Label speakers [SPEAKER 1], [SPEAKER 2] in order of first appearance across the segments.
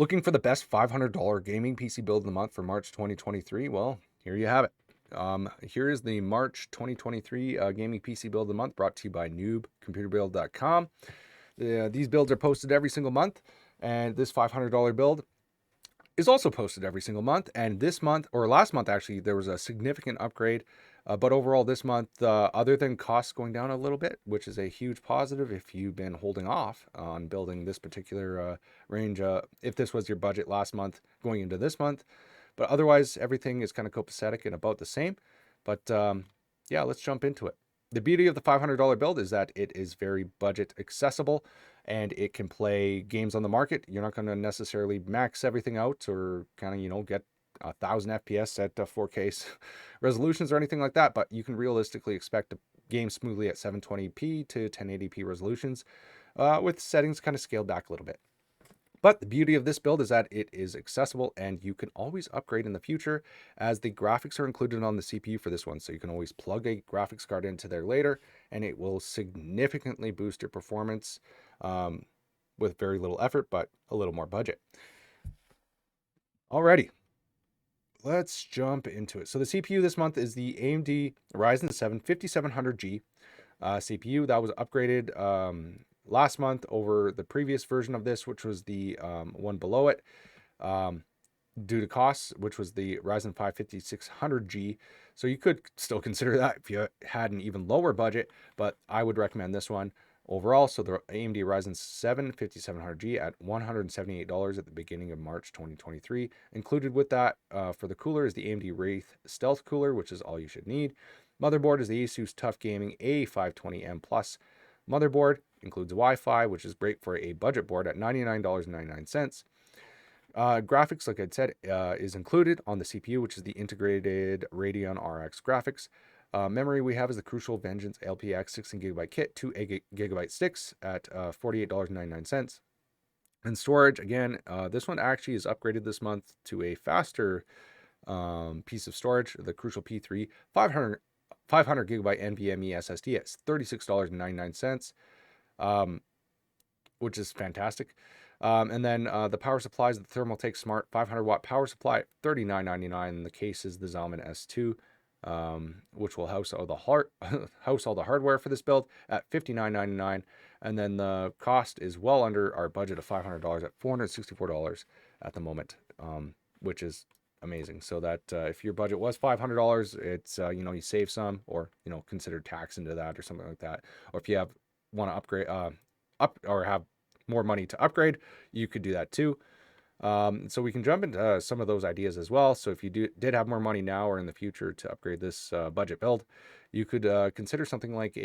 [SPEAKER 1] Looking for the best $500 gaming PC build of the month for March 2023? Well, here you have it. Here is the March 2023 gaming PC build of the month, brought to you by Newb, computerbuild.com. These builds are posted every single month, and this $500 build is also posted every single month. And this month, or last month actually, there was a significant upgrade. But overall, this month, other than costs going down a little bit, which is a huge positive if you've been holding off on building this particular range, if this was your budget last month going into this month. But otherwise, everything is kind of copacetic and about the same. But yeah, let's jump into it. The beauty of the $500 build is that it is very budget accessible and it can play games on the market. You're not going to necessarily max everything out or kind of, get 1,000 FPS at 4K resolutions or anything like that, but you can realistically expect to game smoothly at 720p to 1080p resolutions with settings kind of scaled back a little bit. But the beauty of this build is that it is accessible and you can always upgrade in the future, as the graphics are included on the CPU for this one. So you can always plug a graphics card into there later and it will significantly boost your performance with very little effort, but a little more budget. Alrighty, let's jump into it. So the CPU this month is the AMD Ryzen 7 5700G CPU that was upgraded last month over the previous version of this, which was the one below it, due to costs, which was the Ryzen 5 5600G. So you could still consider that if you had an even lower budget, but I would recommend this one overall. So the AMD Ryzen 7 5700G at $178 at the beginning of March 2023. Included with that for the cooler is the AMD Wraith Stealth Cooler, which is all you should need. Motherboard is the Asus TUF Gaming A520M Plus motherboard. Includes Wi-Fi, which is great for a budget board at $99.99. Graphics, like I said, is included on the CPU, which is the integrated Radeon RX graphics. Memory we have is the Crucial Vengeance LPX 16GB kit, 2GB sticks at $48.99. And storage, again, this one actually is upgraded this month to a faster piece of storage, the Crucial P3 500GB NVMe SSD at $36.99. Which is fantastic. And then the power supplies, the Thermaltake Smart 500 watt power supply at $39.99. And the case is the Xiaomi S2, which will house all the hardware for this build at $59.99. And then the cost is well under our budget of $500 at $464 at the moment, which is amazing. So that if your budget was $500, it's you save some, or consider tax into that or something like that. Or if you want to upgrade or have more money to upgrade, you could do that too. So we can jump into some of those ideas as well. So if you did have more money now or in the future to upgrade this budget build, you could consider something like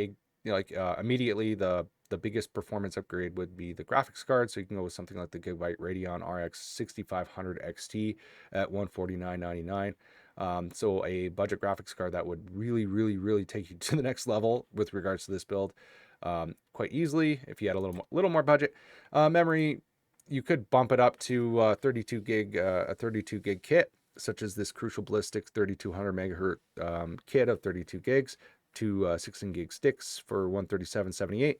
[SPEAKER 1] immediately the biggest performance upgrade would be the graphics card. So you can go with something like the Gigabyte Radeon RX 6500 XT at $149.99. So a budget graphics card that would really, really, really take you to the next level with regards to this build. Quite easily if you had a little more budget. Memory, you could bump it up to a 32 gig kit, such as this Crucial Ballistics 3200 megahertz kit of 32 gigs to 16 gig sticks for $137.78.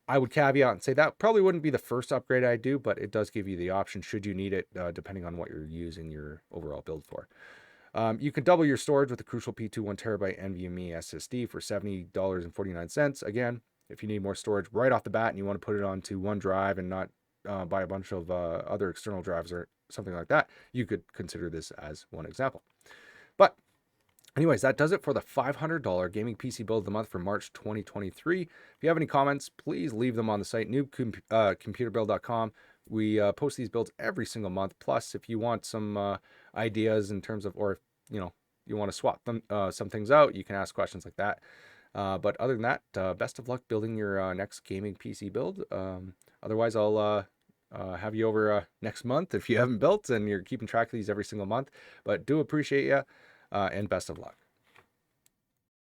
[SPEAKER 1] I would caveat and say that probably wouldn't be the first upgrade I do, but it does give you the option should you need it, depending on what you're using your overall build for. You can double your storage with the Crucial P2 1TB NVMe SSD for $70.49. Again, if you need more storage right off the bat and you want to put it onto OneDrive and not buy a bunch of other external drives or something like that, you could consider this as one example. But anyways, that does it for the $500 gaming PC build of the month for March 2023. If you have any comments, please leave them on the site, newbcomputerbuild.com. We post these builds every single month. Plus, if you want some ideas in terms of, or if you want to swap some things out, you can ask questions like that. But other than that, best of luck building your next gaming PC build. Otherwise, I'll have you over next month if you haven't built and you're keeping track of these every single month. But do appreciate you, and best of luck.